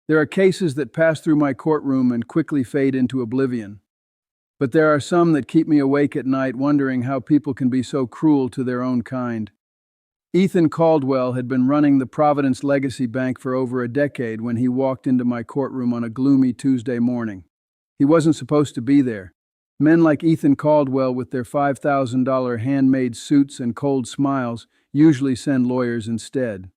There are cases that pass through my courtroom and quickly fade into oblivion. But there are some that keep me awake at night wondering how people can be so cruel to their own kind. Ethan Caldwell had been running the Providence Legacy Bank for over a decade when he walked into my courtroom on a gloomy Tuesday morning. He wasn't supposed to be there. Men like Ethan Caldwell with their $5,000 handmade suits and cold smiles usually send lawyers instead.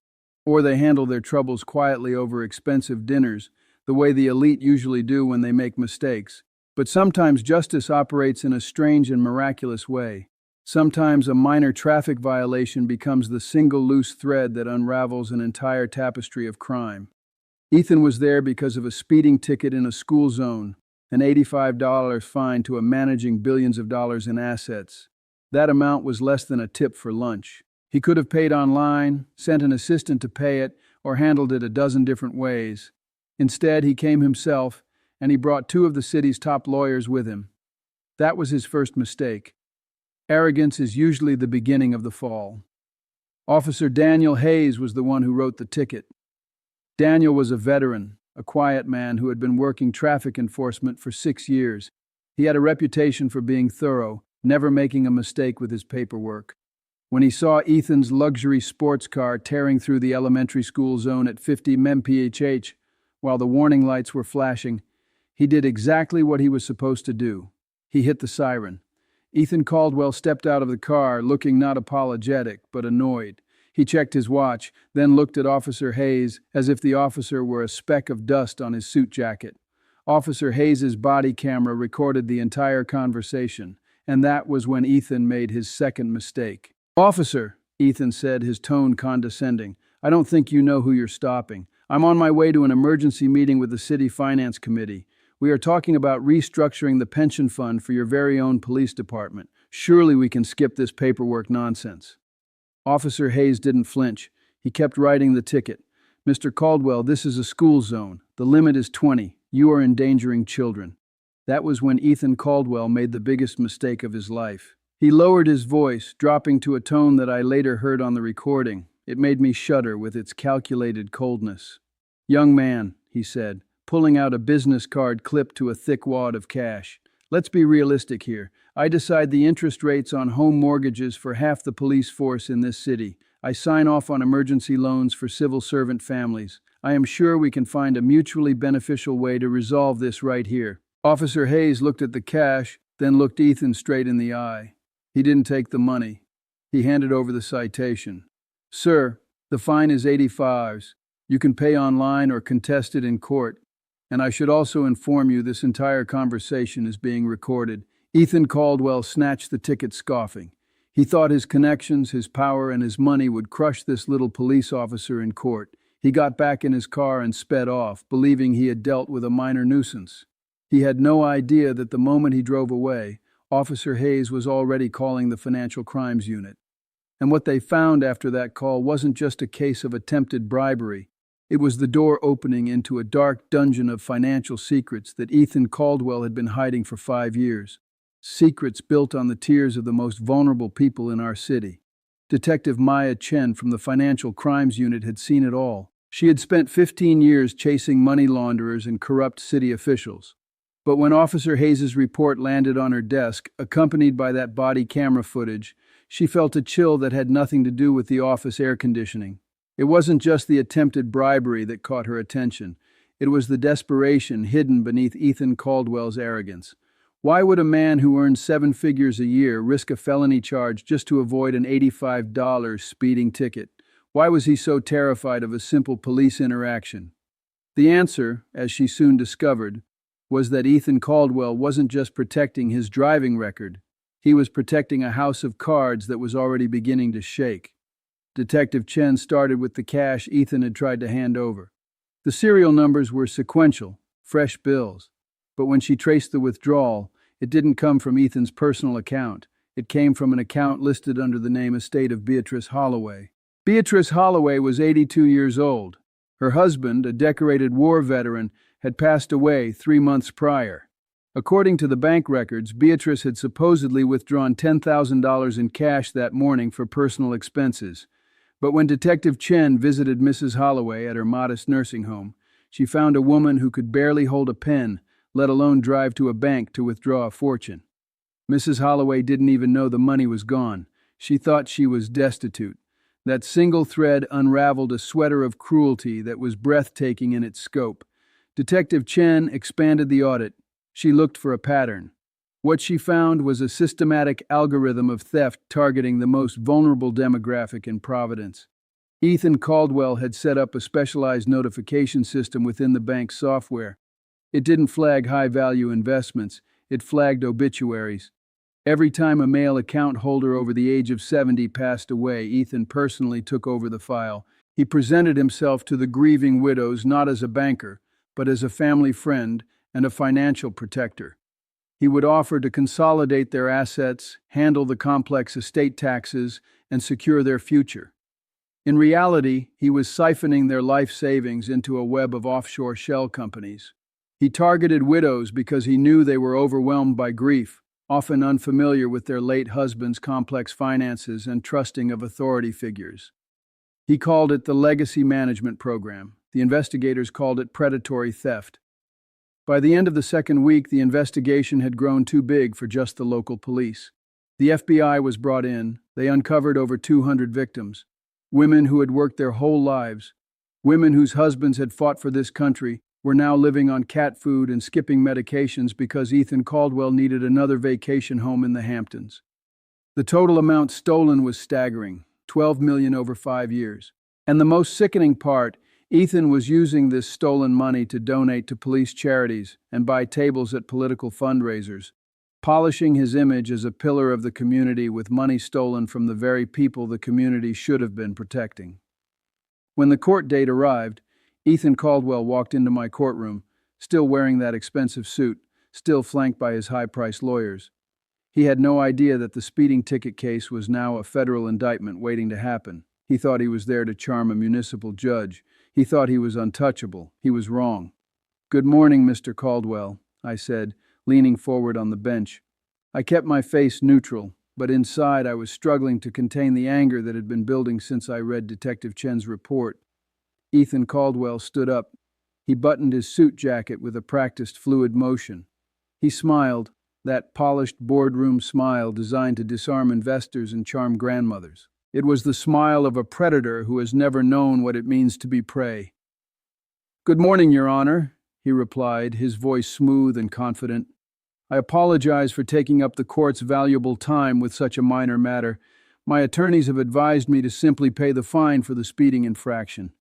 Or they handle their troubles quietly over expensive dinners, the way the elite usually do when they make mistakes. But sometimes justice operates in a strange and miraculous way. Sometimes a minor traffic violation becomes the single loose thread that unravels an entire tapestry of crime. Ethan was there because of a speeding ticket in a school zone, an $85 fine to a managing billions of dollars in assets. That amount was less than a tip for lunch. He could have paid online, sent an assistant to pay it, or handled it a dozen different ways. Instead, he came himself, and he brought two of the city's top lawyers with him. That was his first mistake. Arrogance is usually the beginning of the fall. Officer Daniel Hayes was the one who wrote the ticket. Daniel was a veteran, a quiet man who had been working traffic enforcement for 6 years. He had a reputation for being thorough, never making a mistake with his paperwork. When he saw Ethan's luxury sports car tearing through the elementary school zone at 50 mph while the warning lights were flashing, he did exactly what he was supposed to do. He hit the siren. Ethan Caldwell stepped out of the car, looking not apologetic, but annoyed. He checked his watch, then looked at Officer Hayes as if the officer were a speck of dust on his suit jacket. Officer Hayes's body camera recorded the entire conversation, and that was when Ethan made his second mistake. "Officer," Ethan said, his tone condescending, "I don't think you know who you're stopping. I'm on my way to an emergency meeting with the City Finance Committee. We are talking about restructuring the pension fund for your very own police department. Surely we can skip this paperwork nonsense." Officer Hayes didn't flinch. He kept writing the ticket. "Mr. Caldwell, this is a school zone. The limit is 20. You are endangering children." That was when Ethan Caldwell made the biggest mistake of his life. He lowered his voice, dropping to a tone that I later heard on the recording. It made me shudder with its calculated coldness. "Young man," he said, pulling out a business card clipped to a thick wad of cash. "Let's be realistic here. I decide the interest rates on home mortgages for half the police force in this city. I sign off on emergency loans for civil servant families. I am sure we can find a mutually beneficial way to resolve this right here." Officer Hayes looked at the cash, then looked Ethan straight in the eye. He didn't take the money. He handed over the citation. "Sir, the fine is $85. You can pay online or contest it in court. And I should also inform you this entire conversation is being recorded." Ethan Caldwell snatched the ticket scoffing. He thought his connections, his power, and his money would crush this little police officer in court. He got back in his car and sped off, believing he had dealt with a minor nuisance. He had no idea that the moment he drove away, Officer Hayes was already calling the Financial Crimes Unit. And what they found after that call wasn't just a case of attempted bribery. It was the door opening into a dark dungeon of financial secrets that Ethan Caldwell had been hiding for 5 years. Secrets built on the tears of the most vulnerable people in our city. Detective Maya Chen from the Financial Crimes Unit had seen it all. She had spent 15 years chasing money launderers and corrupt city officials. But when Officer Hayes' report landed on her desk, accompanied by that body camera footage, she felt a chill that had nothing to do with the office air conditioning. It wasn't just the attempted bribery that caught her attention. It was the desperation hidden beneath Ethan Caldwell's arrogance. Why would a man who earned 7 figures a year risk a felony charge just to avoid an $85 speeding ticket? Why was he so terrified of a simple police interaction? The answer, as she soon discovered, was that Ethan Caldwell wasn't just protecting his driving record. He was protecting a house of cards that was already beginning to shake. Detective Chen started with the cash Ethan had tried to hand over. The serial numbers were sequential, fresh bills. But when she traced the withdrawal, it didn't come from Ethan's personal account. It came from an account listed under the name estate of Beatrice Holloway. Beatrice Holloway was 82 years old. Her husband, a decorated war veteran, had passed away 3 months prior. According to the bank records, Beatrice had supposedly withdrawn $10,000 in cash that morning for personal expenses. But when Detective Chen visited Mrs. Holloway at her modest nursing home, She found a woman who could barely hold a pen, let alone drive to a bank to withdraw a fortune. Mrs. Holloway didn't even know the money was gone. She thought she was destitute. That single thread unraveled a sweater of cruelty that was breathtaking in its scope. Detective Chen expanded the audit. She looked for a pattern. What she found was a systematic algorithm of theft targeting the most vulnerable demographic in Providence. Ethan Caldwell had set up a specialized notification system within the bank's software. It didn't flag high-value investments, it flagged obituaries. Every time a male account holder over the age of 70 passed away, Ethan personally took over the file. He presented himself to the grieving widows not as a banker, but as a family friend and a financial protector. He would offer to consolidate their assets, handle the complex estate taxes, and secure their future. In reality, he was siphoning their life savings into a web of offshore shell companies. He targeted widows because he knew they were overwhelmed by grief, often unfamiliar with their late husband's complex finances and trusting of authority figures. He called it the Legacy Management Program. The investigators called it predatory theft. By the end of the second week, the investigation had grown too big for just the local police. The FBI was brought in. They uncovered over 200 victims. Women who had worked their whole lives. Women whose husbands had fought for this country were now living on cat food and skipping medications because Ethan Caldwell needed another vacation home in the Hamptons. The total amount stolen was staggering, $12 million over 5 years. And the most sickening part, Ethan was using this stolen money to donate to police charities and buy tables at political fundraisers, polishing his image as a pillar of the community with money stolen from the very people the community should have been protecting. When the court date arrived, Ethan Caldwell walked into my courtroom, still wearing that expensive suit, still flanked by his high-priced lawyers. He had no idea that the speeding ticket case was now a federal indictment waiting to happen. He thought he was there to charm a municipal judge. He thought he was untouchable. He was wrong. "Good morning, Mr. Caldwell," I said, leaning forward on the bench. I kept my face neutral, but inside I was struggling to contain the anger that had been building since I read Detective Chen's report. Ethan Caldwell stood up. He buttoned his suit jacket with a practiced fluid motion. He smiled, that polished boardroom smile designed to disarm investors and charm grandmothers. It was the smile of a predator who has never known what it means to be prey. "Good morning, Your Honor," he replied, his voice smooth and confident. "I apologize for taking up the court's valuable time with such a minor matter. My attorneys have advised me to simply pay the fine for the speeding infraction.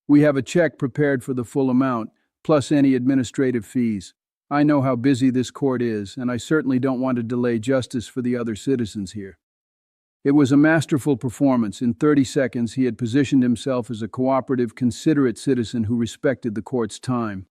We have a check prepared for the full amount, plus any administrative fees. I know how busy this court is, and I certainly don't want to delay justice for the other citizens here." It was a masterful performance. In 30 seconds, he had positioned himself as a cooperative, considerate citizen who respected the court's time.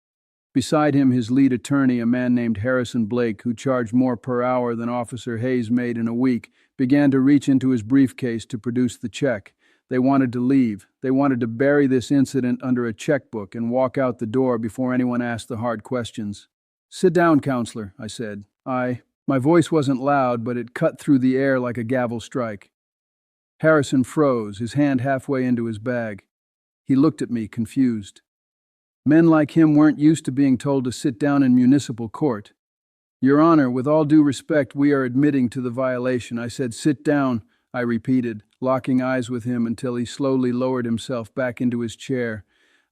Beside him, his lead attorney, a man named Harrison Blake, who charged more per hour than Officer Hayes made in a week, began to reach into his briefcase to produce the check. They wanted to leave. They wanted to bury this incident under a checkbook and walk out the door before anyone asked the hard questions. "Sit down, counselor," I said. My voice wasn't loud, but it cut through the air like a gavel strike. Harrison froze, his hand halfway into his bag. He looked at me, confused. Men like him weren't used to being told to sit down in municipal court. "Your Honor, with all due respect, we are admitting to the violation." I said, "Sit down," I repeated, locking eyes with him until he slowly lowered himself back into his chair.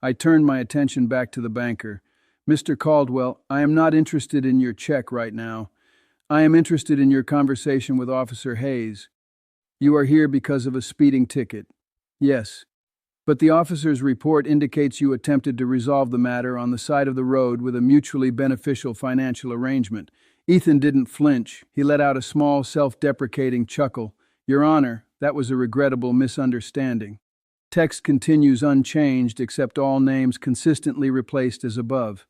I turned my attention back to the banker. "Mr. Caldwell, I am not interested in your check right now. I am interested in your conversation with Officer Hayes. You are here because of a speeding ticket." "Yes. But the officer's report indicates you attempted to resolve the matter on the side of the road with a mutually beneficial financial arrangement." Ethan didn't flinch. He let out a small, self-deprecating chuckle. "Your Honor, that was a regrettable misunderstanding. Text continues unchanged except all names consistently replaced as above.